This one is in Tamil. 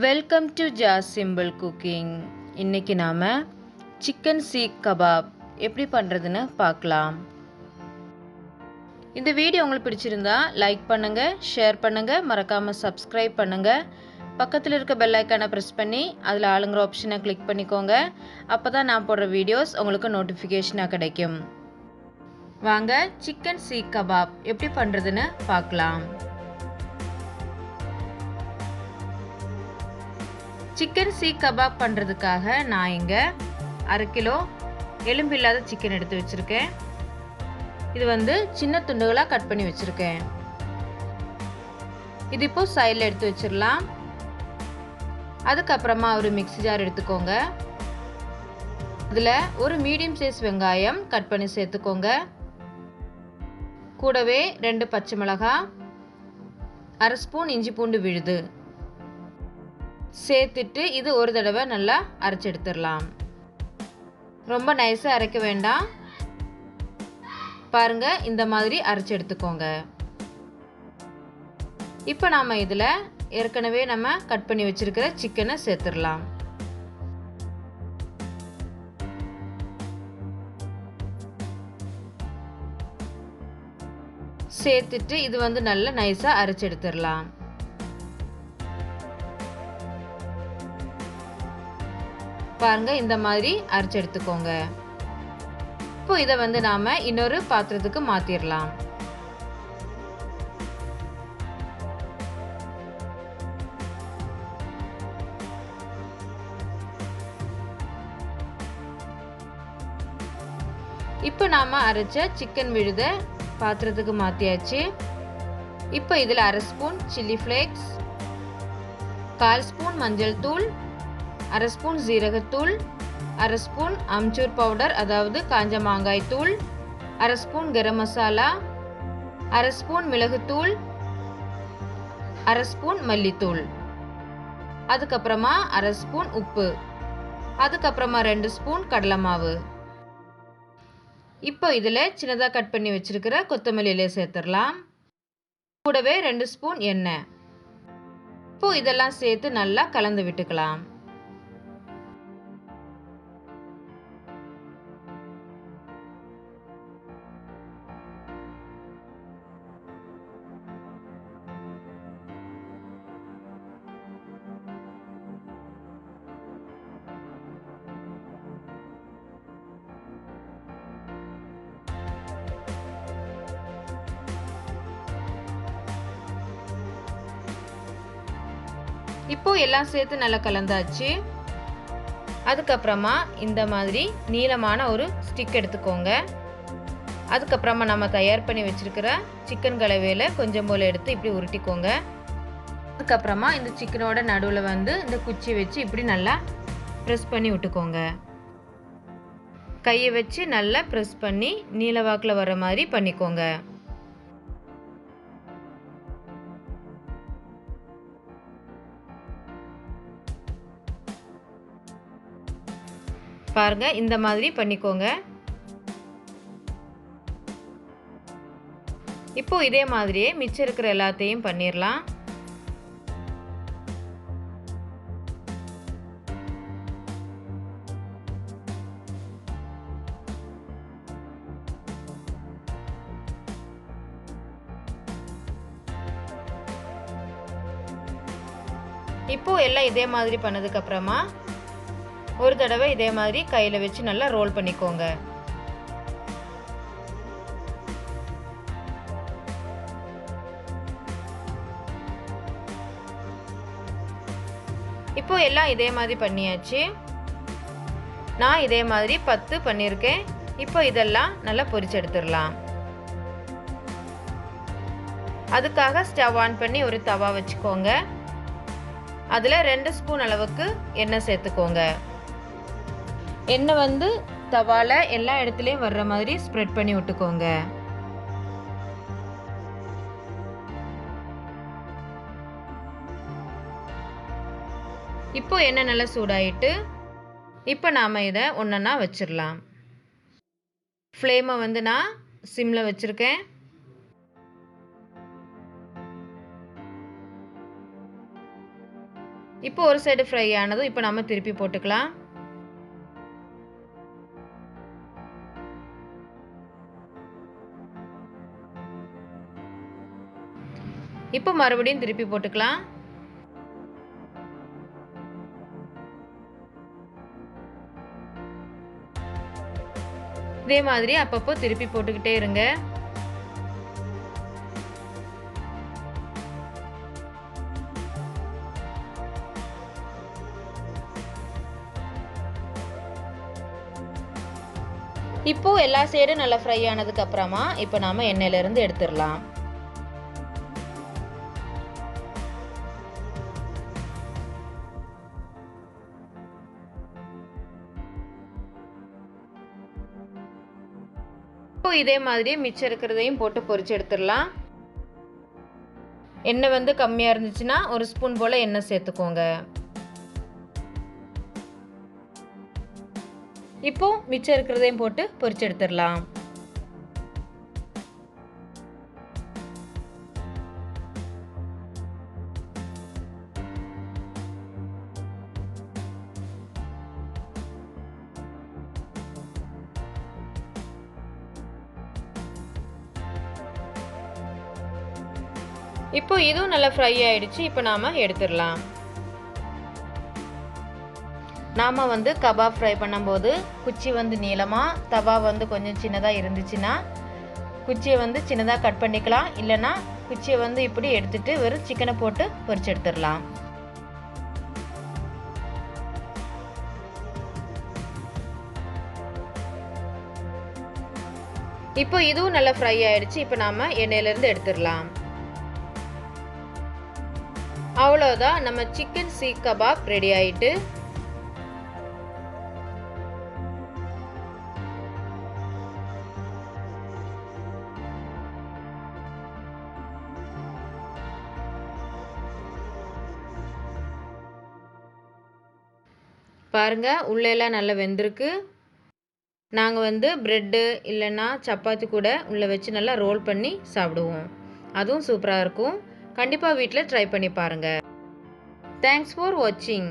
Welcome to ஜாசிம்பிள் cooking. இன்றைக்கி நாம் சிக்கன் சீக் கபாப் எப்படி பண்ணுறதுன்னு பார்க்கலாம். இந்த வீடியோ உங்களுக்கு பிடிச்சிருந்தா லைக் பண்ணுங்கள், ஷேர் பண்ணுங்கள், மறக்காமல் சப்ஸ்கிரைப் பண்ணுங்கள். பக்கத்தில் இருக்க பெல் ஐக்கானை ப்ரெஸ் பண்ணி அதில் ஆளுங்கிற ஆப்ஷனை கிளிக் பண்ணிக்கோங்க. அப்போ தான் நான் போடுற வீடியோஸ் உங்களுக்கு நோட்டிஃபிகேஷனாக கிடைக்கும். வாங்க சிக்கன் சீக் கபாப் எப்படி பண்ணுறதுன்னு பார்க்கலாம். சிக்கன் சீக் கபாப் பண்ணுறதுக்காக நான் இங்கே 1/2 கிலோ எலும்பில்லாத சிக்கன் எடுத்து வச்சுருக்கேன். இது சின்ன துண்டுகளாக கட் பண்ணி வச்சுருக்கேன். இது இப்போ சைடில் எடுத்து வச்சிடலாம். அதுக்கப்புறமா ஒரு மிக்ஸி ஜார் எடுத்துக்கோங்க. அதில் ஒரு மீடியம் சைஸ் வெங்காயம் கட் பண்ணி சேர்த்துக்கோங்க. கூடவே 2 பச்சை மிளகாய், 1/2 ஸ்பூன் இஞ்சி பூண்டு விழுது சேர்த்துட்டு இது ஒரு தடவை நல்லா அரைச்சி எடுத்துடலாம். ரொம்ப நைஸாக அரைக்க வேண்டாம். பாருங்க, இந்த மாதிரி அரைச்சி எடுத்துக்கோங்க. இப்போ நாம் இதில் ஏற்கனவே நம்ம கட் பண்ணி வச்சிருக்கிற சிக்கனை சேர்த்துடலாம். சேர்த்துட்டு இது நல்லா நைஸாக அரைச்சி எடுத்துடலாம். பாருங்க, இந்த மாதிரி அரைச்சு எடுத்துக்கோங்க. இப்போ இதை நாம இன்னொரு பாத்திரத்துக்கு மாத்திரலாம். இப்போ நாம அரைச்ச சிக்கன் விழுத பாத்திரத்துக்கு மாத்தியாச்சு. இப்போ இதில் 1/2 ஸ்பூன் சில்லி ஃப்ளேக்ஸ், 1/4 ஸ்பூன் மஞ்சள் தூள், 1/2 ஸ்பூன் ஜீரகத்தூள், 1/2 ஸ்பூன் அம்ச்சூர் பவுடர் அதாவது காஞ்ச மாங்காய் தூள், 1/2 ஸ்பூன் கரம் மசாலா, 1/2 ஸ்பூன் மிளகுத்தூள், 1/2 ஸ்பூன் மல்லித்தூள், அதுக்கப்புறமா 1/2 ஸ்பூன் உப்பு, அதுக்கப்புறமா 2 ஸ்பூன் கடலை மாவு. இப்போ இதில் சின்னதாக கட் பண்ணி வச்சிருக்கிற கொத்தமல்லி இலையை சேர்த்துடலாம். கூடவே 2 ஸ்பூன் எண்ணெய். இப்போ இதெல்லாம் சேர்த்து நல்லா கலந்து விட்டுக்கலாம். இப்போ எல்லாம் சேர்த்து நல்லா கலந்தாச்சு. அதுக்கப்புறமா இந்த மாதிரி நீளமான ஒரு ஸ்டிக் எடுத்துக்கோங்க. அதுக்கப்புறமா நம்ம தயார் பண்ணி வச்சிருக்கிற சிக்கன் கலவையில கொஞ்சம் போல எடுத்து இப்படி உருட்டிக்கோங்க. அதுக்கப்புறமா இந்த சிக்கனோட நடுவில் இந்த குச்சி வச்சு இப்படி நல்லா ப்ரெஸ் பண்ணி விட்டுக்கோங்க. கையை வச்சு நல்லா ப்ரெஸ் பண்ணி நீளவாக்கில் வர மாதிரி பண்ணிக்கோங்க. பாருங்க, இந்த மாதிரி பண்ணிக்கோங்க. இப்போ இதே மாதிரியே மிச்சம் இருக்கிற எல்லாத்தையும் பண்ணிடலாம். இப்போ எல்லாம் இதே மாதிரி பண்ணதுக்கு அப்புறமா ஒரு தடவை இதே மாதிரி கையில் வச்சு நல்லா ரோல் பண்ணிக்கோங்க. இப்போ எல்லாம் இதே மாதிரி பண்ணியாச்சு. நான் இதே மாதிரி 10 பண்ணியிருக்கேன். இப்போ இதெல்லாம் நல்லா பொரிச்சு எடுத்துடலாம். அதுக்காக ஸ்டவ் ஆன் பண்ணி ஒரு தவா வச்சுக்கோங்க. அதில் 2 ஸ்பூன் அளவுக்கு எண்ணெய் சேர்த்துக்கோங்க. எண்ணெய் தவால எல்லா இடத்துலையும் வர்ற மாதிரி ஸ்ப்ரெட் பண்ணி விட்டுக்கோங்க. இப்போ எண்ணெய் நல்லா சூடாயிட்டு இப்போ நாம் இதை ஒன்றா வச்சிடலாம். ஃப்ளேமை நான் சிம்மில் வச்சுருக்கேன். இப்போ ஒரு சைடு ஃப்ரை ஆனதும் இப்போ நம்ம திருப்பி போட்டுக்கலாம். இப்போ மறுபடியும் திருப்பி போட்டுக்கலாம். இதே மாதிரி அப்பப்போ திருப்பி போட்டுக்கிட்டே இருங்க. இப்போ எல்லா சைடும் நல்லா ஃப்ரை ஆனதுக்கு அப்புறமா இப்போ நாம எண்ணெயில இருந்து எடுத்துடலாம். இப்போ இதே மாதிரி மிச்சம் இருக்கிறதையும் போட்டு பொரிச்சு எடுத்துடலாம். எண்ணெய் வந்து கம்மியா இருந்துச்சுன்னா ஒரு ஸ்பூன் போல எண்ணெய் சேர்த்துக்கோங்க. இப்போ மிச்சம் இருக்கிறதையும் போட்டு பொரிச்சு எடுத்துடலாம். இப்போ இதுவும் நல்லா ஃப்ரை ஆயிடுச்சு. இப்போ நாம எடுத்துடலாம். நாம வந்து கபாப் ஃப்ரை பண்ணும்போது குச்சி வந்து நீளமாக, தவா வந்து கொஞ்சம் சின்னதாக இருந்துச்சுன்னா குச்சியை வந்து சின்னதாக கட் பண்ணிக்கலாம். இல்லைன்னா குச்சியை வந்து இப்படி எடுத்துட்டு வெறும் சிக்கனை போட்டு பொரிச்சு எடுத்துடலாம். இப்போ இதுவும் நல்லா ஃப்ரை ஆயிடுச்சு. இப்போ நாம எண்ணெயிலிருந்து எடுத்துடலாம். அவ்வளோதான், நம்ம சிக்கன் சீக் கபாப் ரெடி ஆயிட்டு. பாருங்க, உள்ளெல்லாம் நல்லா வெந்திருக்கு. நாங்கள் வந்து ப்ரெட்டு இல்லைன்னா சப்பாத்தி கூட உள்ளே வச்சு நல்லா ரோல் பண்ணி சாப்பிடுவோம். அதுவும் சூப்பராக இருக்கும். கண்டிப்பாக வீட்டில் ட்ரை பண்ணி பாருங்கள். தேங்க்ஸ் ஃபார் வாட்சிங்.